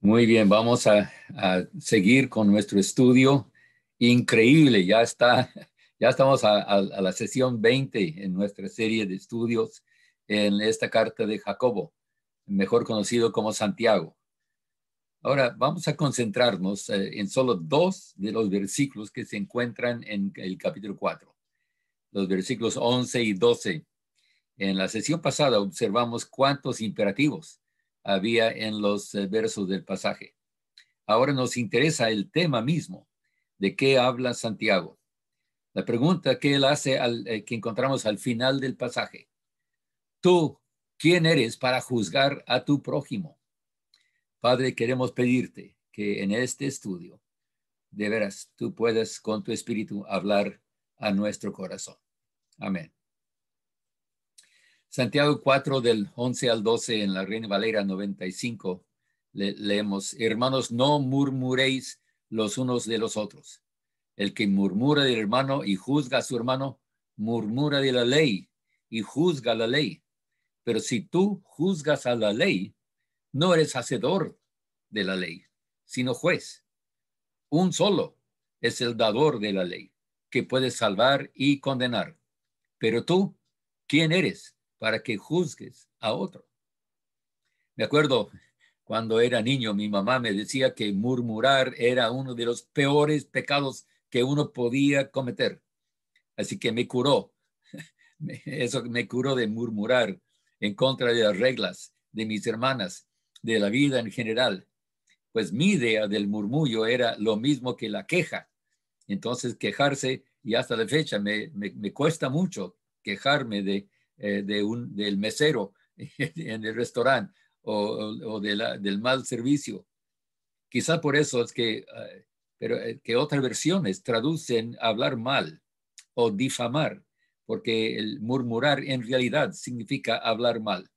Muy bien, vamos a seguir con nuestro estudio. Increíble, ya estamos a la sesión 20 en nuestra serie de estudios en esta carta de Jacobo, mejor conocido como Santiago. Ahora vamos a concentrarnos en solo dos de los versículos que se encuentran en el capítulo 4, los versículos 11 y 12. En la sesión pasada observamos cuántos imperativos había en los versos del pasaje. Ahora nos interesa el tema mismo, de qué habla Santiago. La pregunta que él hace, que encontramos al final del pasaje. Tú, ¿quién eres para juzgar a tu prójimo? Padre, queremos pedirte que en este estudio, de veras, tú puedas con tu espíritu hablar a nuestro corazón. Amén. Santiago 4 del 11 al 12 en la Reina Valera 95 leemos, hermanos, no murmuréis los unos de los otros. El que murmura del hermano y juzga a su hermano, murmura de la ley y juzga la ley. Pero si tú juzgas a la ley, no eres hacedor de la ley, sino juez. Un solo es el dador de la ley, que puede salvar y condenar. Pero tú, ¿quién eres para que juzgues a otro? Me acuerdo cuando era niño, mi mamá me decía que murmurar era uno de los peores pecados que uno podía cometer. Así que me curó. Eso me curó de murmurar en contra de las reglas de mis hermanas, de la vida en general. Pues mi idea del murmullo era lo mismo que la queja. Entonces quejarse, y hasta la fecha me cuesta mucho quejarme del mesero en el restaurante o del mal servicio. Quizá por eso es que otras versiones traducen hablar mal o difamar, porque el murmurar en realidad significa hablar mal.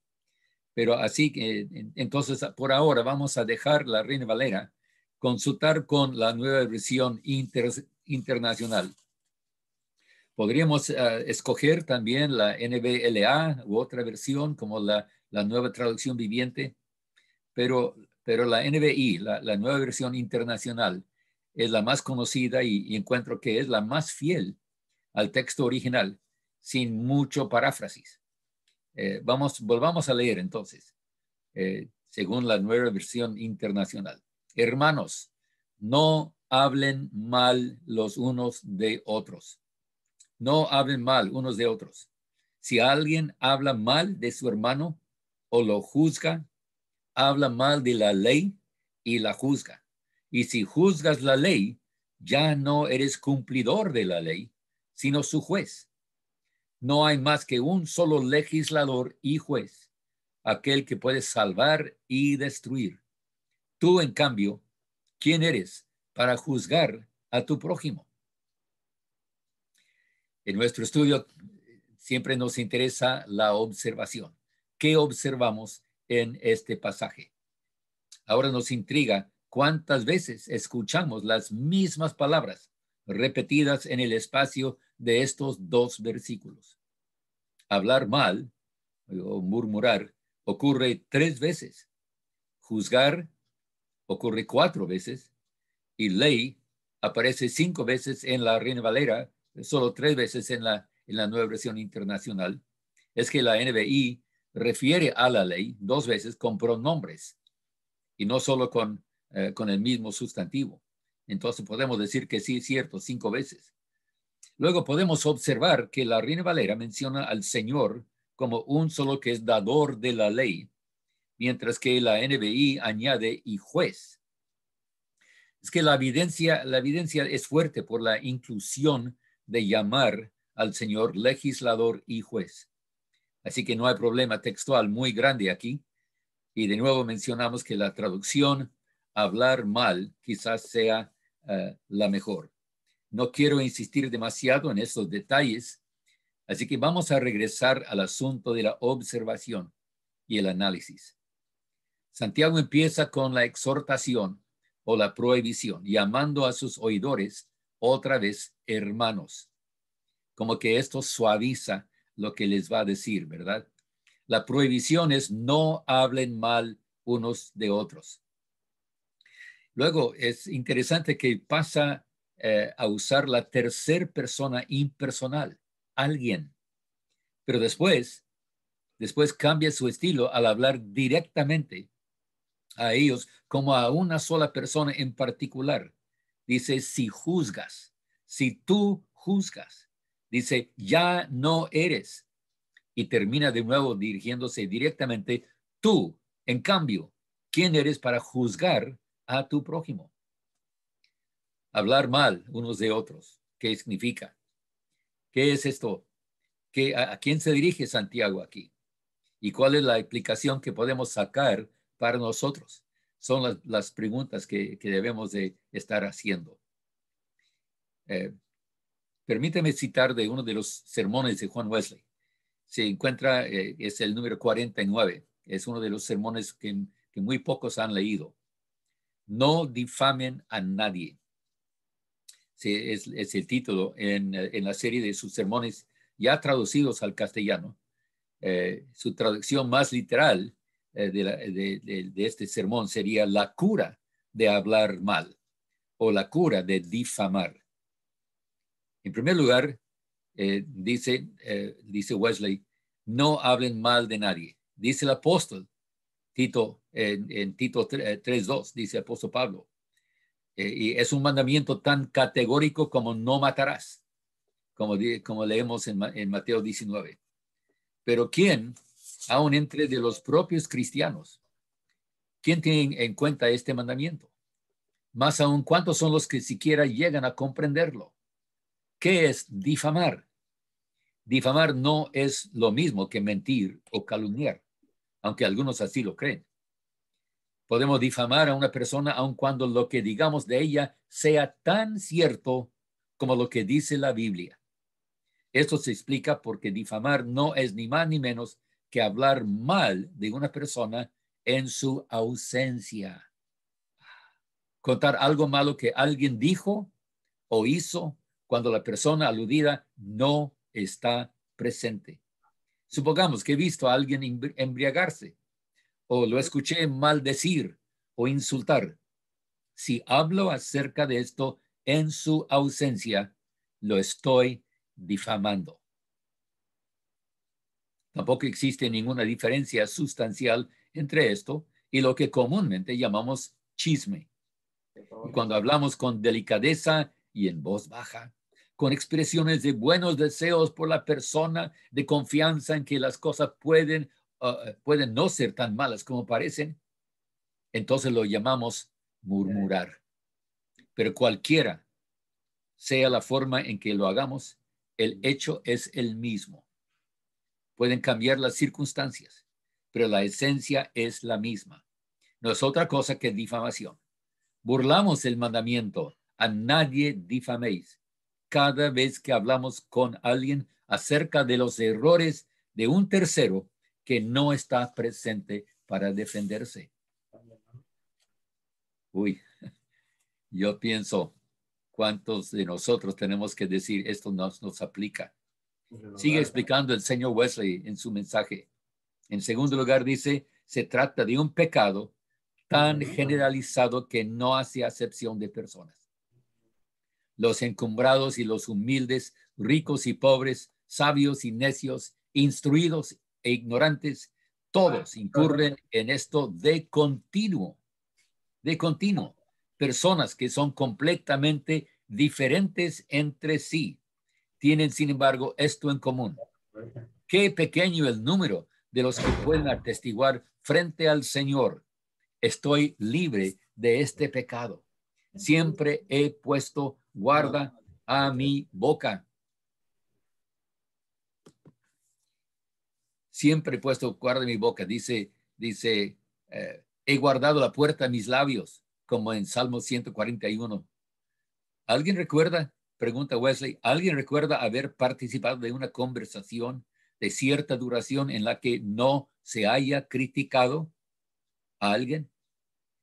Pero así que entonces por ahora vamos a dejar la Reina Valera, consultar con la nueva versión internacional. Podríamos escoger también la NBLA u otra versión como la nueva traducción viviente, pero la NBI, la nueva versión internacional, es la más conocida y encuentro que es la más fiel al texto original, sin mucho paráfrasis. Volvamos a leer entonces, según la nueva versión internacional. Hermanos, no hablen mal los unos de otros. No hablen mal unos de otros. Si alguien habla mal de su hermano o lo juzga, habla mal de la ley y la juzga. Y si juzgas la ley, ya no eres cumplidor de la ley, sino su juez. No hay más que un solo legislador y juez, aquel que puede salvar y destruir. Tú, en cambio, ¿quién eres para juzgar a tu prójimo? En nuestro estudio siempre nos interesa la observación. ¿Qué observamos en este pasaje? Ahora nos intriga cuántas veces escuchamos las mismas palabras repetidas en el espacio de estos dos versículos. Hablar mal o murmurar ocurre 3 veces. Juzgar ocurre 4 veces. Y ley aparece 5 veces en la Reina Valera, solo 3 veces en la nueva versión internacional. Es que la NBI refiere a la ley 2 veces con pronombres y no solo con el mismo sustantivo. Entonces podemos decir que sí es cierto 5 veces. Luego podemos observar que la Reina Valera menciona al Señor como un solo que es dador de la ley, mientras que la NBI añade y juez. Es que la evidencia es fuerte por la inclusión de llamar al Señor legislador y juez. Así que no hay problema textual muy grande aquí. Y de nuevo mencionamos que la traducción hablar mal quizás sea la mejor. No quiero insistir demasiado en estos detalles, así que vamos a regresar al asunto de la observación y el análisis. Santiago empieza con la exhortación o la prohibición, llamando a sus oidores otra vez hermanos, como que esto suaviza lo que les va a decir, ¿verdad? La prohibición es no hablen mal unos de otros. Luego es interesante que pasa a usar la tercera persona impersonal, alguien, pero después cambia su estilo al hablar directamente a ellos como a una sola persona en particular. Dice, si juzgas, si tú juzgas, dice, ya no eres. Y termina de nuevo dirigiéndose directamente, tú, en cambio, ¿quién eres para juzgar a tu prójimo? Hablar mal unos de otros. ¿Qué significa? ¿Qué es esto? ¿A quién se dirige Santiago aquí? ¿Y cuál es la explicación que podemos sacar para nosotros? Son las preguntas que debemos de estar haciendo. Permíteme citar de uno de los sermones de Juan Wesley. Se encuentra, es el número 49. Es uno de los sermones que muy pocos han leído. No difamen a nadie. Sí, es el título en la serie de sus sermones ya traducidos al castellano. Su traducción más literal de este sermón sería la cura de hablar mal o la cura de difamar. En primer lugar, dice Wesley, no hablen mal de nadie. Dice el apóstol Tito, en Tito 3:2, dice el apóstol Pablo, y es un mandamiento tan categórico como no matarás, como leemos en Mateo 19. Pero ¿quién, aún entre de los propios cristianos, quién tiene en cuenta este mandamiento? Más aún, ¿cuántos son los que siquiera llegan a comprenderlo? ¿Qué es difamar? Difamar no es lo mismo que mentir o calumniar, aunque algunos así lo creen. Podemos difamar a una persona aun cuando lo que digamos de ella sea tan cierto como lo que dice la Biblia. Esto se explica porque difamar no es ni más ni menos que hablar mal de una persona en su ausencia. Contar algo malo que alguien dijo o hizo cuando la persona aludida no está presente. Supongamos que he visto a alguien embriagarse o lo escuché maldecir o insultar. Si hablo acerca de esto en su ausencia, lo estoy difamando. Tampoco existe ninguna diferencia sustancial entre esto y lo que comúnmente llamamos chisme. Y cuando hablamos con delicadeza y en voz baja, con expresiones de buenos deseos por la persona, de confianza en que las cosas pueden no ser tan malas como parecen, entonces lo llamamos murmurar. Pero cualquiera sea la forma en que lo hagamos, el hecho es el mismo. Pueden cambiar las circunstancias, pero la esencia es la misma. No es otra cosa que difamación. Burlamos el mandamiento, a nadie difaméis, cada vez que hablamos con alguien acerca de los errores de un tercero que no está presente para defenderse. Uy, yo pienso, ¿cuántos de nosotros tenemos que decir esto nos aplica? Sigue explicando el señor Wesley en su mensaje. En segundo lugar dice, se trata de un pecado tan generalizado que no hace acepción de personas. Los encumbrados y los humildes, ricos y pobres, sabios y necios, instruidos e ignorantes, todos incurren en esto de continuo. De continuo. Personas que son completamente diferentes entre sí tienen, sin embargo, esto en común. Qué pequeño el número de los que pueden atestiguar frente al Señor. Estoy libre de este pecado. Siempre he puesto guarda a mi boca. Siempre he puesto guarda a mi boca. Dice, he guardado la puerta a mis labios, como en Salmo 141. ¿Alguien recuerda? Pregunta Wesley. ¿Alguien recuerda haber participado de una conversación de cierta duración en la que no se haya criticado a alguien?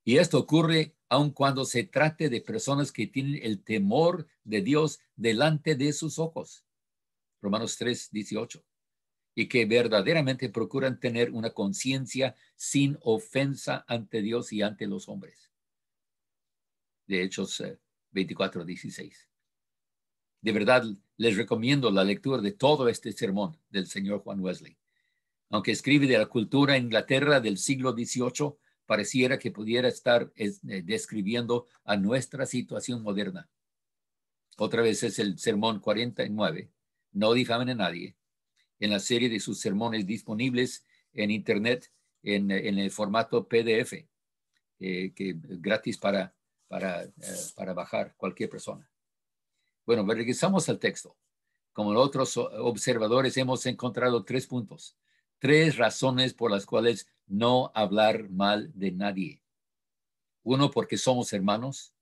Y esto ocurre aun cuando se trate de personas que tienen el temor de Dios delante de sus ojos. Romanos 3:18. Y que verdaderamente procuran tener una conciencia sin ofensa ante Dios y ante los hombres. de Hechos 24:16. De verdad, les recomiendo la lectura de todo este sermón del señor Juan Wesley. Aunque escribe de la cultura en Inglaterra del siglo XVIII, pareciera que pudiera estar describiendo a nuestra situación moderna. Otra vez es el sermón 49, no difamen a nadie, en la serie de sus sermones disponibles en internet en el formato PDF, que gratis para bajar cualquier persona. Bueno, regresamos al texto. Como otros observadores hemos encontrado 3 puntos, 3 razones por las cuales no hablar mal de nadie. 1, porque somos hermanos.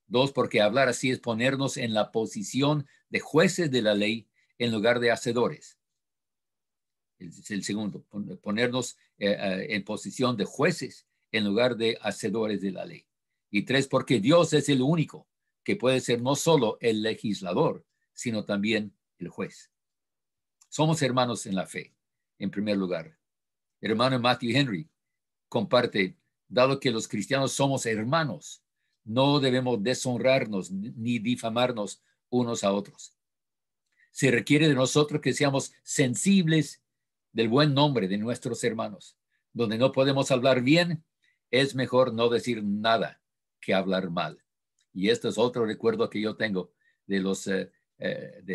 2, porque hablar así es ponernos en la posición de jueces de la ley en lugar de hacedores. Es el segundo, ponernos en posición de jueces en lugar de hacedores de la ley. Y 3, porque Dios es el único que puede ser no solo el legislador, sino también el juez. Somos hermanos en la fe, en primer lugar. Hermano Matthew Henry comparte, dado que los cristianos somos hermanos, no debemos deshonrarnos ni difamarnos unos a otros. Se requiere de nosotros que seamos sensibles del buen nombre de nuestros hermanos. Donde no podemos hablar bien, es mejor no decir nada que hablar mal. Y esto es otro recuerdo que yo tengo de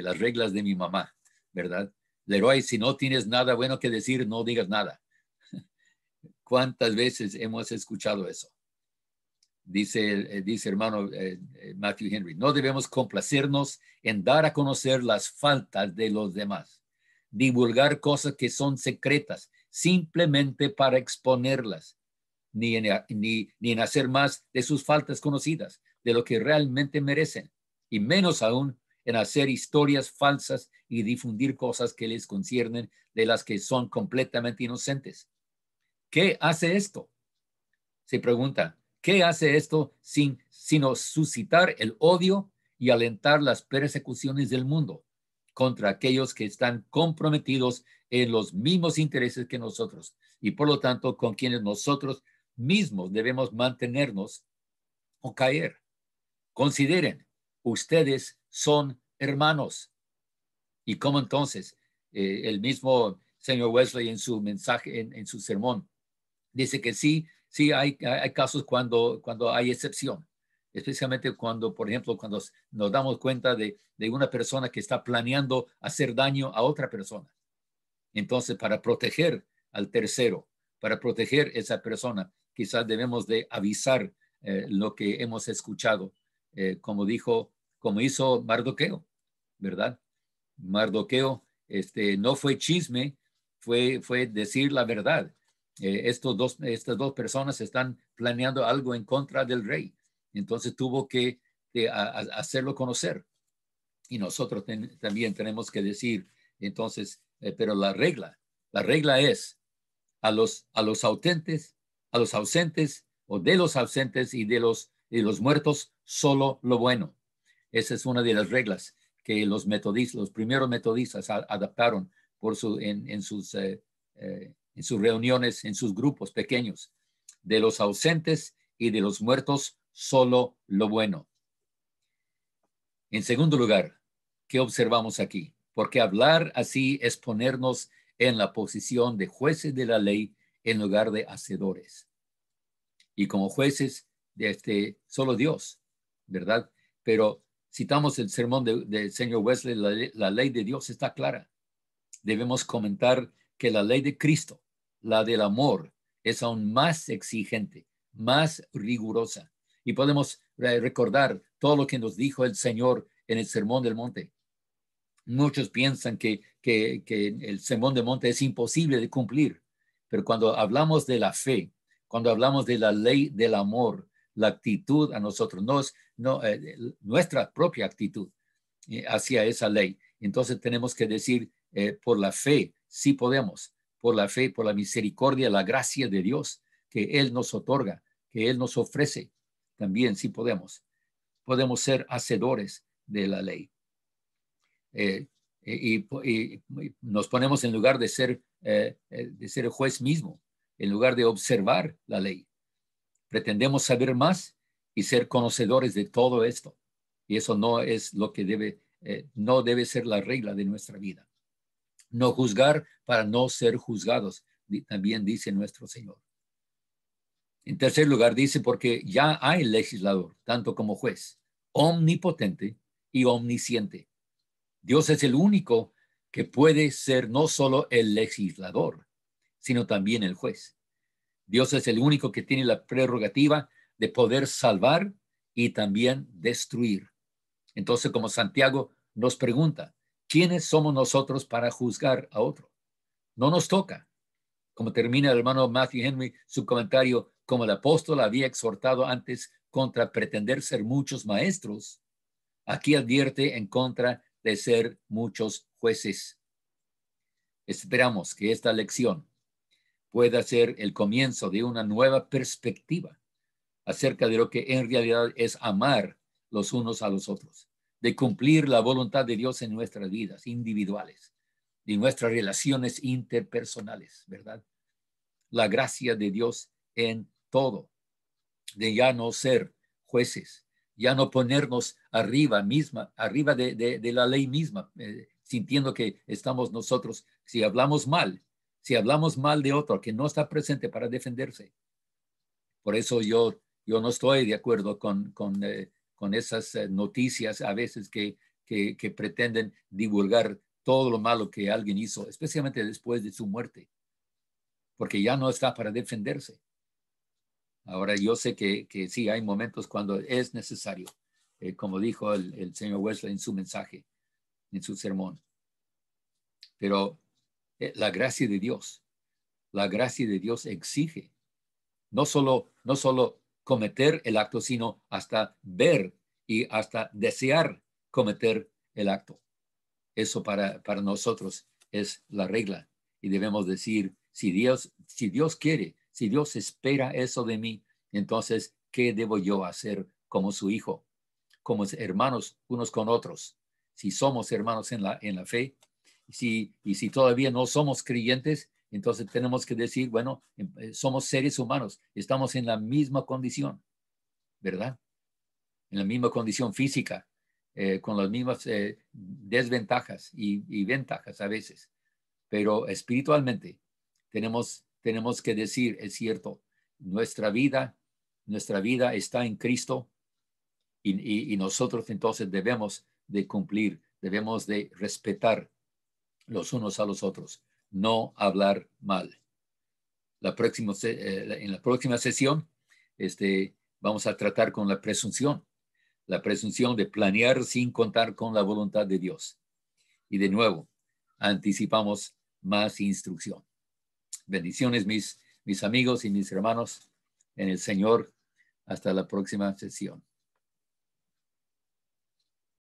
las reglas de mi mamá, ¿verdad? Leroy, si no tienes nada bueno que decir, no digas nada. ¿Cuántas veces hemos escuchado eso? Dice hermano Matthew Henry, no debemos complacernos en dar a conocer las faltas de los demás, divulgar cosas que son secretas simplemente para exponerlas, ni en hacer más de sus faltas conocidas de lo que realmente merecen, y menos aún en hacer historias falsas y difundir cosas que les conciernen de las que son completamente inocentes. ¿Qué hace esto? Se pregunta, ¿qué hace esto sino suscitar el odio y alentar las persecuciones del mundo contra aquellos que están comprometidos en los mismos intereses que nosotros y por lo tanto con quienes nosotros mismos debemos mantenernos o caer? Consideren, ustedes son hermanos. ¿Y cómo entonces? El mismo señor Wesley en su mensaje, en su sermón, dice que sí hay casos cuando hay excepción, especialmente cuando, por ejemplo, cuando nos damos cuenta de una persona que está planeando hacer daño a otra persona. Entonces, para proteger al tercero, para proteger a esa persona, quizás debemos de avisar lo que hemos escuchado, como hizo Mardoqueo, ¿verdad? Mardoqueo no fue chisme, fue decir la verdad. Estas dos personas están planeando algo en contra del rey. Entonces tuvo que hacerlo conocer. Y nosotros también tenemos que decir, entonces, pero la regla es a los ausentes o de los ausentes y de los muertos, solo lo bueno. Esa es una de las reglas que los primeros metodistas adaptaron en sus reuniones, en sus grupos pequeños. De los ausentes y de los muertos, solo lo bueno. En segundo lugar, ¿qué observamos aquí? Porque hablar así es ponernos en la posición de jueces de la ley en lugar de hacedores. Y como jueces, solo Dios, ¿verdad? Pero citamos el sermón del señor Wesley, la ley de Dios está clara. Debemos comentar que la ley de Cristo, la del amor, es aún más exigente, más rigurosa. Y podemos recordar todo lo que nos dijo el Señor en el Sermón del Monte. Muchos piensan que el Sermón del Monte es imposible de cumplir, pero cuando hablamos de la fe, cuando hablamos de la ley del amor, la actitud a nosotros, nuestra propia actitud hacia esa ley. Entonces tenemos que decir, por la fe, sí podemos, por la fe, por la misericordia, la gracia de Dios que Él nos otorga, que Él nos ofrece, también sí podemos ser hacedores de la ley. Y nos ponemos en lugar de ser el juez mismo, en lugar de observar la ley. Pretendemos saber más y ser conocedores de todo esto. Y eso no es lo que no debe ser la regla de nuestra vida. No juzgar para no ser juzgados, también dice nuestro Señor. En tercer lugar, dice, porque ya hay legislador, tanto como juez, omnipotente y omnisciente. Dios es el único que puede ser no solo el legislador, sino también el juez. Dios es el único que tiene la prerrogativa de poder salvar y también destruir. Entonces, como Santiago nos pregunta, ¿quiénes somos nosotros para juzgar a otro? No nos toca. Como termina el hermano Matthew Henry su comentario, como el apóstol había exhortado antes contra pretender ser muchos maestros, aquí advierte en contra de ser muchos jueces. Esperamos que esta lección pueda ser el comienzo de una nueva perspectiva acerca de lo que en realidad es amar los unos a los otros, de cumplir la voluntad de Dios en nuestras vidas individuales, de nuestras relaciones interpersonales, ¿verdad? La gracia de Dios en todo, de ya no ser jueces, ya no ponernos arriba de la ley misma, sintiendo que estamos nosotros, si hablamos mal de otro que no está presente para defenderse. Por eso yo no estoy de acuerdo con esas noticias a veces que pretenden divulgar todo lo malo que alguien hizo, especialmente después de su muerte, porque ya no está para defenderse. Ahora yo sé que sí hay momentos cuando es necesario, como dijo el señor Wesley en su mensaje, en su sermón. Pero la gracia de Dios exige no solo cometer el acto, sino hasta ver y hasta desear cometer el acto. Eso para nosotros es la regla. Y debemos decir, si Dios quiere, si Dios espera eso de mí, entonces, ¿qué debo yo hacer como su hijo? Como hermanos unos con otros. Si somos hermanos en la fe, y si todavía no somos creyentes, entonces tenemos que decir, bueno, somos seres humanos, estamos en la misma condición, ¿verdad? En la misma condición física, con las mismas desventajas y ventajas a veces. Pero espiritualmente tenemos que decir, es cierto, nuestra vida está en Cristo y nosotros entonces debemos de cumplir, debemos de respetar los unos a los otros, no hablar mal. En la próxima sesión vamos a tratar con la presunción de planear sin contar con la voluntad de Dios. Y de nuevo, anticipamos más instrucción. Bendiciones, mis amigos y mis hermanos en el Señor. Hasta la próxima sesión.